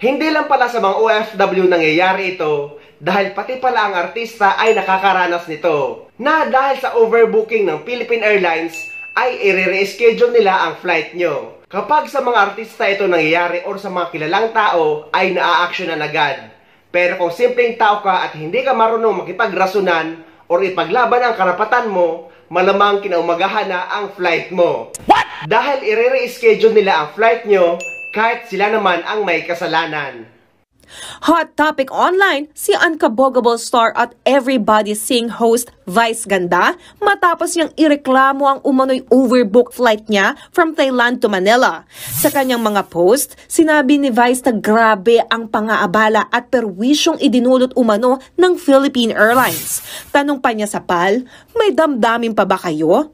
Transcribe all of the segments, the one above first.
Hindi lang pala sa mga OFW nangyayari ito dahil pati pala ang artista ay nakakaranas nito na dahil sa overbooking ng Philippine Airlines ay i-reschedule nila ang flight nyo. Kapag sa mga artista ito nangyayari or sa mga kilalang tao ay naa-actionan agad. Pero kung simpleng tao ka at hindi ka marunong makipagrasunan or ipaglaban ang karapatan mo, malamang kinaumagahan na ang flight mo. What? Dahil i-reschedule nila ang flight nyo kahit sila naman ang may kasalanan. Hot topic online, si unkabogable star at Everybody Sing host Vice Ganda matapos niyang ireklamo ang umano'y overbook flight niya from Thailand to Manila. Sa kanyang mga post, sinabi ni Vice na grabe ang pangaabala at perwisyong idinulot umano ng Philippine Airlines. Tanong pa niya sa PAL, may damdamin pa ba kayo?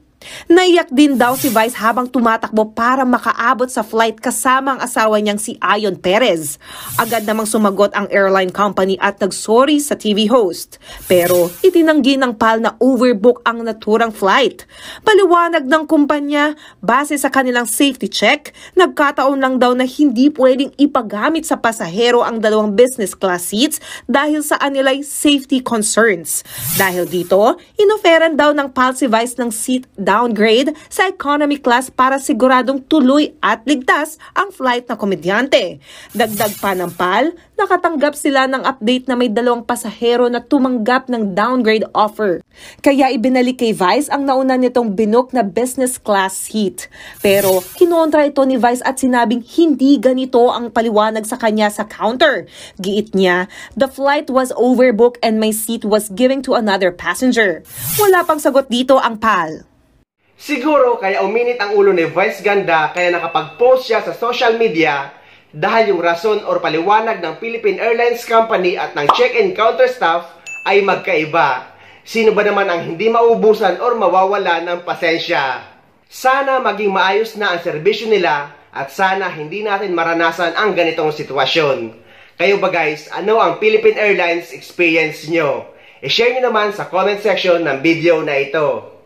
Naiyak din daw si Vice habang tumatakbo para makaabot sa flight kasama ang asawa niyang si Ayon Perez. Agad namang sumagot ang airline company at nagsorry sa TV host. Pero itinanggi ng PAL na overbook ang naturang flight. Paliwanag ng kumpanya, base sa kanilang safety check, nagkataon lang daw na hindi pwedeng ipagamit sa pasahero ang dalawang business class seats dahil sa anilay safety concerns. Dahil dito, inoferan daw ng PAL si Vice ng seat downgrade sa economy class para siguradong tuloy at ligtas ang flight na komedyante. Dagdag pa ng PAL, nakatanggap sila ng update na may dalawang pasahero na tumanggap ng downgrade offer. Kaya ibinalik kay Vice ang nauna nitong binook na business class seat. Pero kinontra ito ni Vice at sinabing hindi ganito ang paliwanag sa kanya sa counter. Giit niya, the flight was overbooked and my seat was given to another passenger. Wala pang sagot dito ang PAL. Siguro kaya uminit ang ulo ni Vice Ganda kaya nakapag-post siya sa social media dahil yung rason or paliwanag ng Philippine Airlines Company at ng check-in counter staff ay magkaiba. Sino ba naman ang hindi maubusan or mawawala ng pasensya? Sana maging maayos na ang serbisyo nila at sana hindi natin maranasan ang ganitong sitwasyon. Kayo ba guys, ano ang Philippine Airlines experience nyo? I-share nyo naman sa comment section ng video na ito.